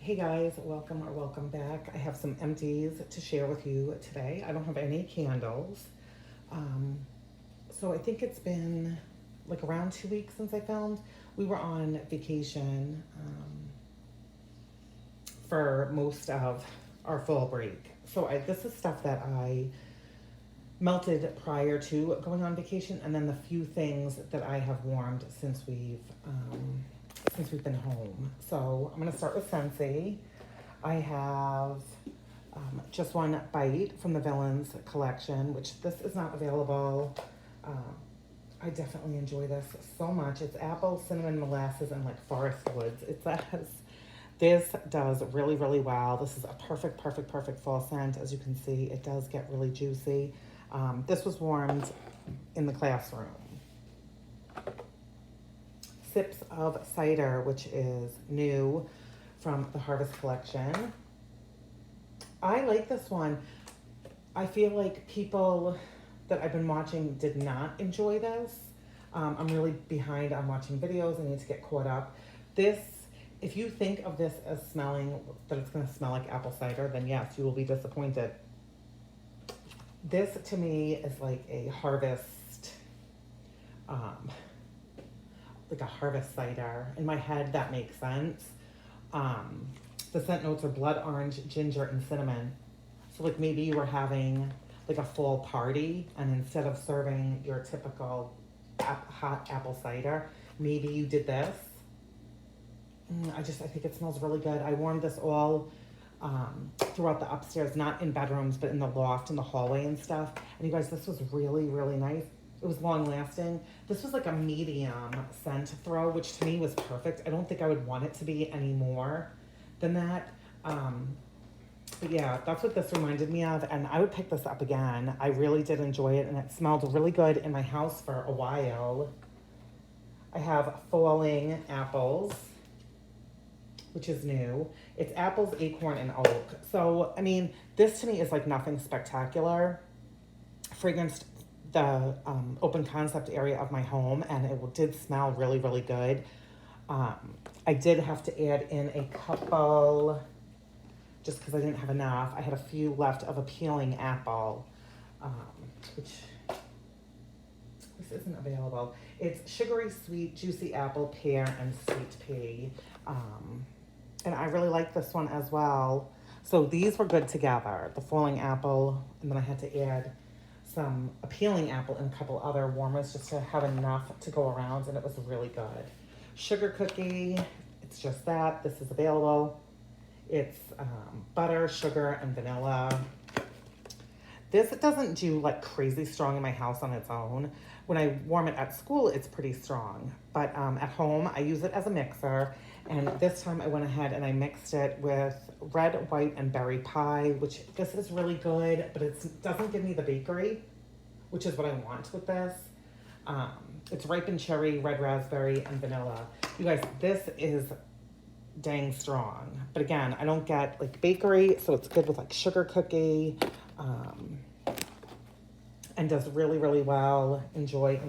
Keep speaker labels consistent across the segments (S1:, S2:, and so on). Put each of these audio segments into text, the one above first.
S1: Hey guys, welcome or welcome back. I have some empties to share with you today. I don't have any candles. Um, so I think it's been like around 2 weeks since I filmed. We were on vacation for most of our fall break. This is stuff that I melted prior to going on vacation, and then the few things that I have warmed since we've been home. So I'm gonna start with Scentsy. I have just one bite from the Villains collection, which this is not available. I definitely enjoy this so much. It's apple, cinnamon, molasses, and like forest woods. It says this does really, really well. This is a perfect fall scent. As you can see, it does get really juicy. This was warmed in the classroom. Sips of Cider, which is new from the Harvest collection. I like this one. I feel like people that I've been watching did not enjoy this. I'm really behind on watching videos. I need to get caught up. If you think of this as smelling, that it's going to smell like apple cider, then yes, you will be disappointed. This to me is like a harvest, like a harvest cider. In my head, that makes sense. The scent notes are blood orange, ginger, and cinnamon. So like maybe you were having like a fall party, and instead of serving your typical hot apple cider, maybe you did this. I think it smells really good. I warmed this all throughout the upstairs, not in bedrooms, but in the loft, in the hallway and stuff. And you guys, this was really, really nice. It was long lasting. This was like a medium scent throw, which to me was perfect. I don't think I would want it to be any more than that. But yeah, that's what this reminded me of. And I would pick this up again. I really did enjoy it, and it smelled really good in my house for a while. I have Falling Apples, which is new. It's apples, acorn, and oak. So, I mean, this to me is like nothing spectacular. Fragranced the open concept area of my home, and it did smell really, really good. I did have to add in a couple, just because I didn't have enough. I had a few left of a peeling apple, which this isn't available. It's sugary sweet, juicy apple, pear, and sweet pea. And I really like this one as well. So these were good together, the falling apple, and then I had to add some appealing apple and a couple other warmers just to have enough to go around, and it was really good. Sugar cookie, it's just that. This is available. It's butter, sugar, and vanilla. This doesn't do like crazy strong in my house on its own. When I warm it at school, it's pretty strong. But at home, I use it as a mixer. And this time I went ahead and I mixed it with red, white, and berry pie, which this is really good, but it doesn't give me the bakery, which is what I want with this. It's ripened cherry, red raspberry, and vanilla. You guys, this is dang strong. But again, I don't get like bakery, so it's good with like sugar cookie, and does really, really well. Enjoy.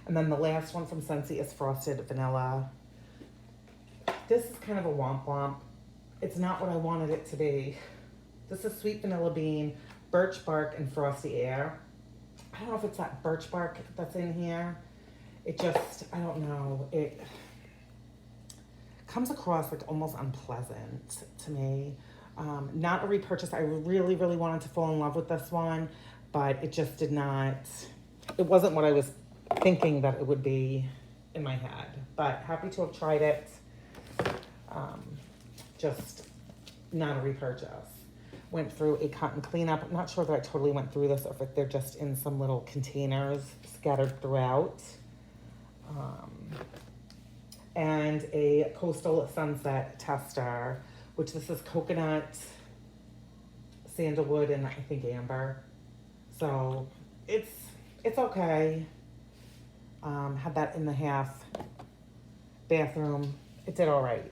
S1: And then the last one from Scentsy is Frosted Vanilla. This is kind of a womp womp. It's not what I wanted it to be. This is sweet vanilla bean, birch bark, and frosty air. I don't know if it's that birch bark that's in here. It just, I don't know. It comes across like almost unpleasant to me. Not a repurchase. I really, really wanted to fall in love with this one, but it just did not, it wasn't what I was thinking that it would be in my head. But happy to have tried it. Just not a repurchase. Went through a cotton cleanup. I'm not sure that I totally went through this or if they're just in some little containers scattered throughout. And a Coastal Sunset tester, which this is coconut, sandalwood, and I think amber. So it's okay. Had that in the half bathroom. It did all right.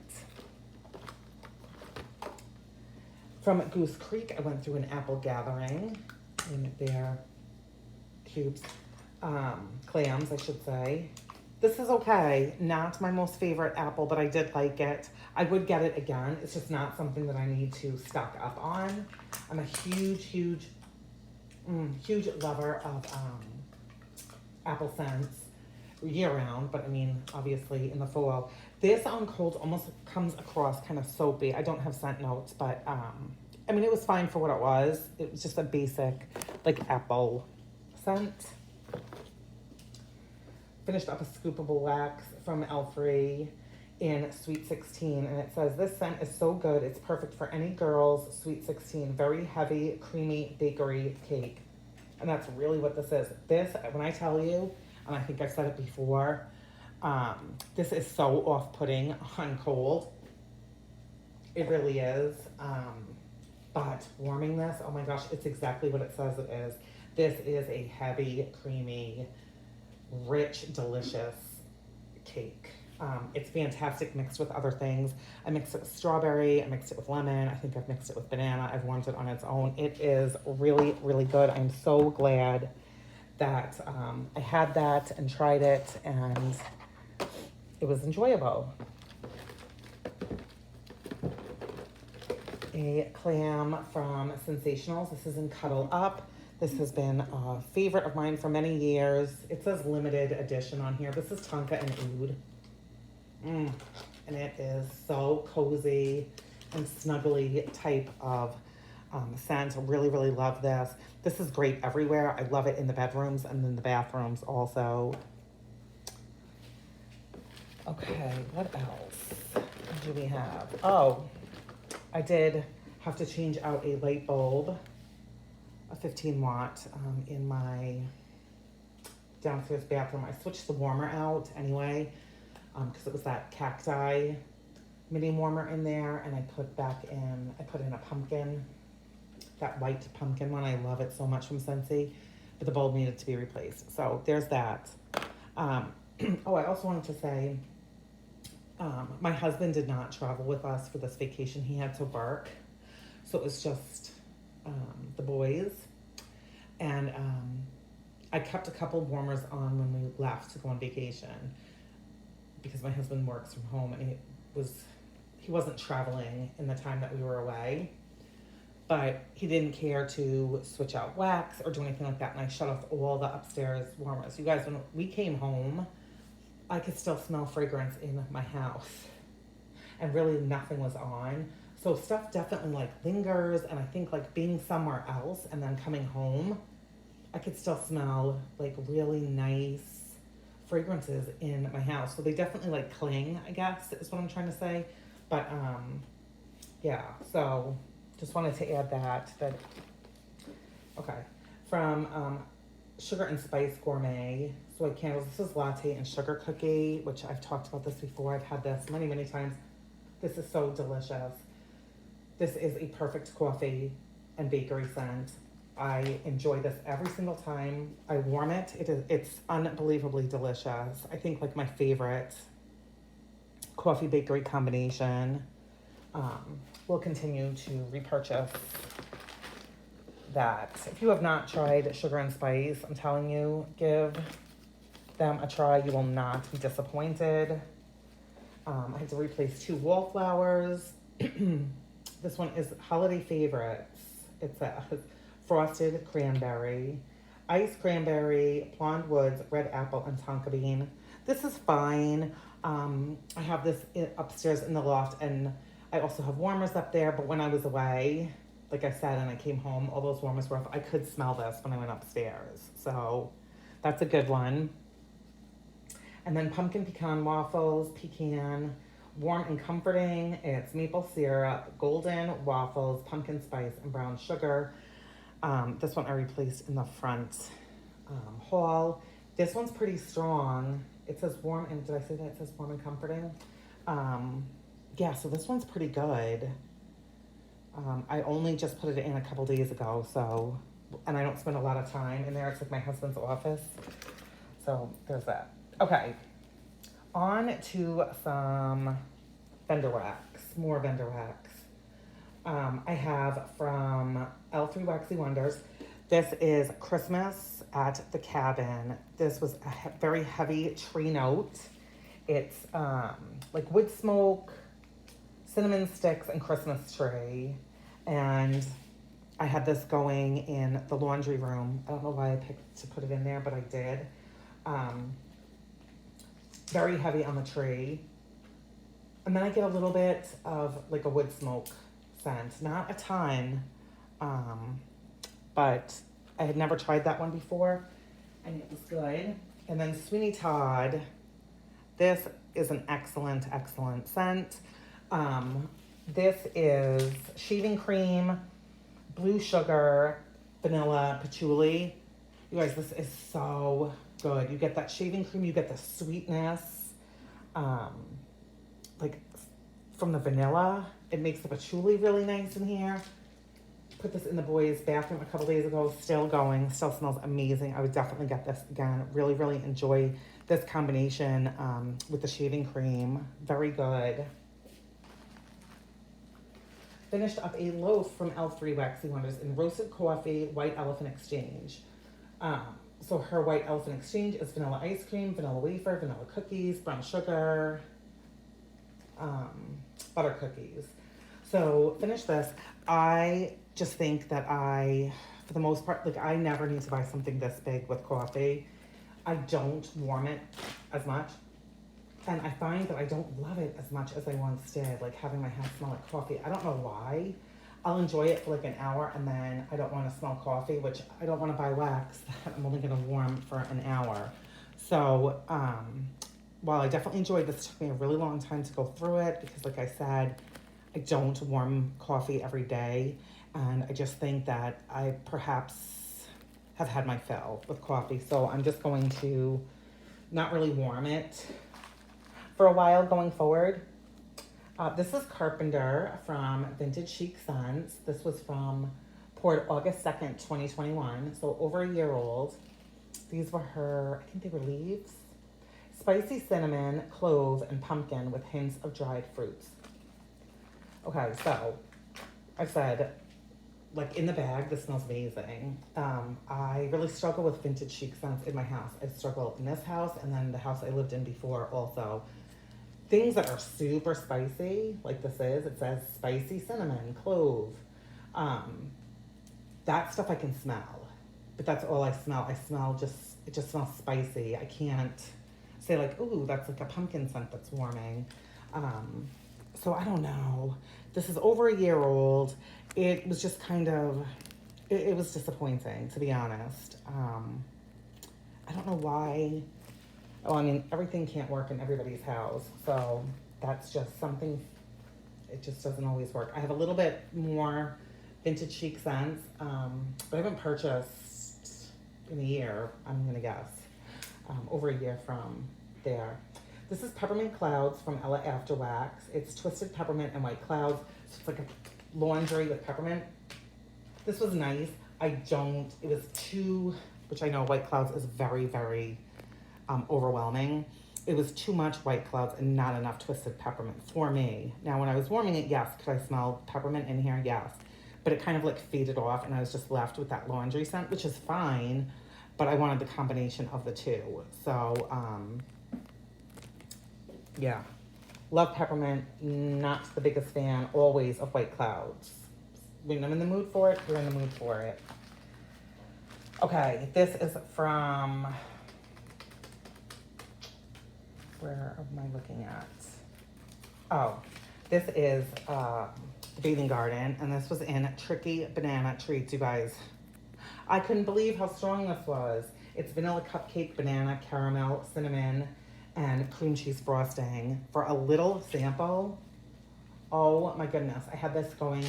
S1: From Goose Creek, I went through an apple gathering in their cubes, clams, I should say. This is okay. Not my most favorite apple, but I did like it. I would get it again. It's just not something that I need to stock up on. I'm a huge lover of apple scents year round, but I mean, obviously in the fall. This on cold almost comes across kind of soapy. I don't have scent notes, but I mean, it was fine for what it was. It was just a basic, like, apple scent. Finished up a scoopable wax from Elfree in Sweet 16, and it says, this scent is so good, it's perfect for any girl's Sweet 16. Very heavy, creamy bakery cake. And that's really what this is. This, when I tell you, and I think I've said it before, this is so off-putting on cold. It really is. But warming this, oh my gosh, it's exactly what it says it is. This is a heavy, creamy, rich, delicious cake. It's fantastic mixed with other things. I mixed it with strawberry, I mixed it with lemon, I think I've mixed it with banana, I've warmed it on its own. It is really, really good. I'm so glad that I had that and tried it, and it was enjoyable. A clam from Sensationals. This is in Cuddle Up. This has been a favorite of mine for many years. It says limited edition on here. This is Tonka and Oud. And it is so cozy and snuggly type of scent. I really, really love this. This is great everywhere. I love it in the bedrooms and in the bathrooms also. Okay, what else do we have? Oh, I did have to change out a light bulb, a 15 watt, in my downstairs bathroom. I switched the warmer out anyway, because it was that cacti mini warmer in there, and I put in a pumpkin, that white pumpkin one. I love it so much from Scentsy, but the bulb needed to be replaced. So there's that. Oh, I also wanted to say, my husband did not travel with us for this vacation. He had to work. So it was just the boys. And I kept a couple warmers on when we left to go on vacation, because my husband works from home, and he wasn't traveling in the time that we were away. But he didn't care to switch out wax or do anything like that. And I shut off all the upstairs warmers. You guys, when we came home, I could still smell fragrance in my house, and really nothing was on. So stuff definitely like lingers, and I think like being somewhere else and then coming home, I could still smell like really nice fragrances in my house. So they definitely like cling, I guess is what I'm trying to say. But yeah, so just wanted to add that. Okay, from Sugar and Spice Gourmet soy candles. This is latte and sugar cookie, which I've talked about this before. I've had this many, many times. This is so delicious. This is a perfect coffee and bakery scent. I enjoy this every single time I warm it. It's unbelievably delicious. I think like my favorite coffee bakery combination. We'll continue to repurchase that. If you have not tried Sugar and Spice, I'm telling you, give them a try. You will not be disappointed. I had to replace 2 wallflowers. This one is Holiday Favorites. It's a frosted cranberry, iced cranberry, blonde woods, red apple, and tonka bean. This is fine. I have this upstairs in the loft, and I also have warmers up there, but when I was away, like I said, and I came home, all those warmers were off. I could smell this when I went upstairs. So that's a good one. And then pumpkin pecan waffles, pecan, warm and comforting. It's maple syrup, golden waffles, pumpkin spice, and brown sugar. This one I replaced in the front hall. This one's pretty strong. It says warm, and did I say that? It says warm and comforting. Yeah, so this one's pretty good. I only just put it in a couple days ago, so, and I don't spend a lot of time in there. It's like my husband's office. So there's that. Okay, on to some vendor wax, more vendor wax. I have from L3 Waxy Wonders. This is Christmas at the cabin. This was a very heavy tree note. It's like wood smoke, cinnamon sticks, and Christmas tree. And I had this going in the laundry room. I don't know why I picked to put it in there, but I did. Very heavy on the tree. And then I get a little bit of like a wood smoke scent. Not a ton, but I had never tried that one before, and it was good. And then Sweeney Todd. This is an excellent, excellent scent. This is shaving cream, blue sugar, vanilla, patchouli. You guys, this is so good. You get that shaving cream, you get the sweetness, like from the vanilla. It makes the patchouli really nice in here. Put this in the boys' bathroom a couple days ago, still going, still smells amazing. I would definitely get this again. Really, really enjoy this combination with the shaving cream. Very good. Finished up a loaf from L3 Waxy Wonders in roasted coffee, white elephant exchange. So her white elephant exchange is vanilla ice cream, vanilla wafer, vanilla cookies, brown sugar, butter cookies. So finish this. I just think that for the most part, like I never need to buy something this big with coffee. I don't warm it as much. And I find that I don't love it as much as I once did, like having my house smell like coffee. I don't know why. I'll enjoy it for like an hour and then I don't want to smell coffee, which I don't want to buy wax that I'm only going to warm for an hour. So while I definitely enjoyed this, it took me a really long time to go through it because like I said, I don't warm coffee every day. And I just think that I perhaps have had my fill with coffee. So I'm just going to not really warm it for a while going forward. This is Carpenter from Vintage Chic Scents. This was poured August 2nd, 2021. So over a year old. These were her, I think they were leaves. Spicy cinnamon, clove, and pumpkin with hints of dried fruits. Okay, so I said, like in the bag, this smells amazing. I really struggle with vintage chic scents in my house. I struggle in this house and then the house I lived in before also. Things that are super spicy, like this is, it says spicy cinnamon, clove. That stuff I can smell, but that's all I smell. It just smells spicy. I can't say like, ooh, that's like a pumpkin scent that's warming. So I don't know. This is over a year old. It was just kind of, it was disappointing, to be honest. I don't know why. Oh, I mean, everything can't work in everybody's house. So that's just something, it just doesn't always work. I have a little bit more vintage chic scents, but I haven't purchased in a year, I'm going to guess. Over a year from there. This is Peppermint Clouds from Ella After Wax. It's twisted peppermint and white clouds. So it's like a laundry with peppermint. This was nice. It was too, which I know white clouds is very, very overwhelming. It was too much white clouds and not enough twisted peppermint for me. Now, when I was warming it, yes, could I smell peppermint in here? Yes. But it kind of like faded off and I was just left with that laundry scent, which is fine, but I wanted the combination of the two. So, yeah. Love peppermint, not the biggest fan always of white clouds. When I'm in the mood for it, you're in the mood for it. Okay, this is from, where am I looking at? Oh, this is the Bathing Garden, and this was in Tricky Banana Treats, you guys. I couldn't believe how strong this was. It's vanilla cupcake, banana, caramel, cinnamon, and cream cheese frosting for a little sample. Oh my goodness. I had this going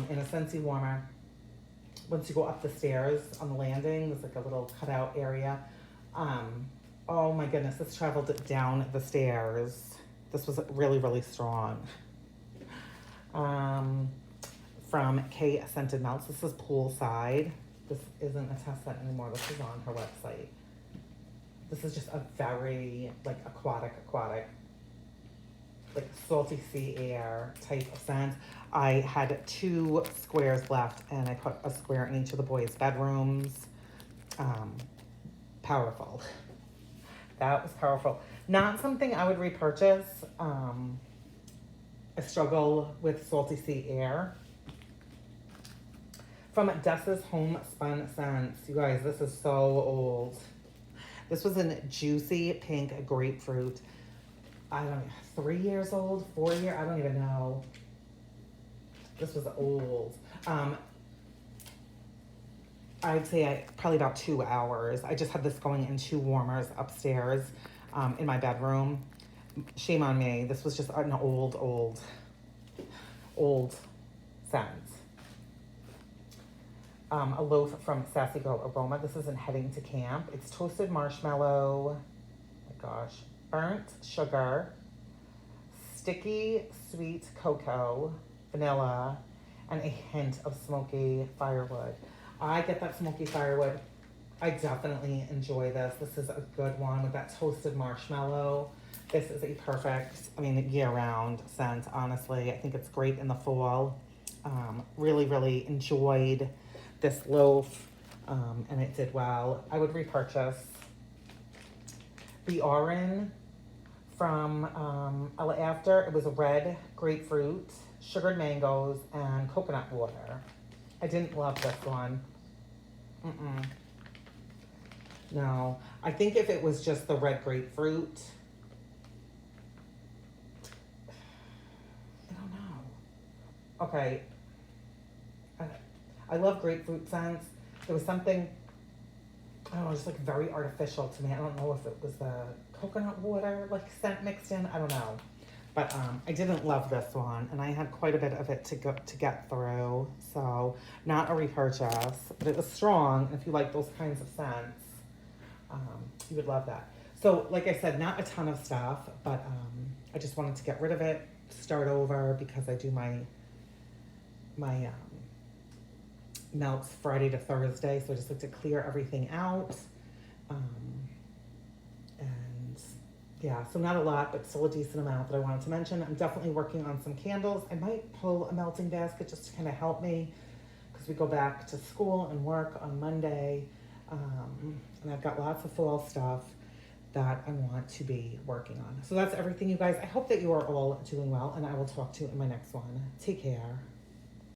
S1: in a Scentsy warmer. Once you go up the stairs on the landing, there's like a little cutout area. Oh my goodness, this traveled down the stairs. This was really, really strong. From K Scented Melts. This is Poolside. This isn't a test set anymore. This is on her website. This is just a very, like, aquatic, like, salty sea air type of scent. I had 2 squares left, and I put a square in each of the boys' bedrooms. powerful. That was powerful. Not something I would repurchase. I struggle with Salty Sea Air. From Dessa's Homespun Scents. You guys, this is so old. This was in juicy pink grapefruit. I don't know, 3 years old, 4 years, I don't even know. This was old. I'd say probably about 2 hours. I just had this going in 2 warmers upstairs in my bedroom. Shame on me. This was just an old scent. A loaf from Sassy Girl Aroma. This is in Heading to Camp. It's toasted marshmallow. Oh my gosh. Burnt sugar. Sticky sweet cocoa. Vanilla. And a hint of smoky firewood. I get that smoky firewood. I definitely enjoy this. This is a good one with that toasted marshmallow. This is a perfect, year-round scent, honestly. I think it's great in the fall. Really enjoyed this loaf, and it did well. I would repurchase the Orin from Ella After. It was a red grapefruit, sugared mangoes, and coconut water. I didn't love this one. No, I think if it was just the red grapefruit, I don't know. Okay, I love grapefruit scents. There was something, I don't know, just like very artificial to me. I don't know if it was the coconut water like scent mixed in. I don't know. But I didn't love this one, and I had quite a bit of it to get through. So not a repurchase, but it was strong. And if you like those kinds of scents, you would love that. So like I said, not a ton of stuff, but I just wanted to get rid of it, start over, because I do my melts Friday to Thursday. So I just like to clear everything out. Yeah, so not a lot, but still a decent amount that I wanted to mention. I'm definitely working on some candles. I might pull a melting basket just to kind of help me, because we go back to school and work on Monday. And I've got lots of fall stuff that I want to be working on. So that's everything, you guys. I hope that you are all doing well, and I will talk to you in my next one. Take care.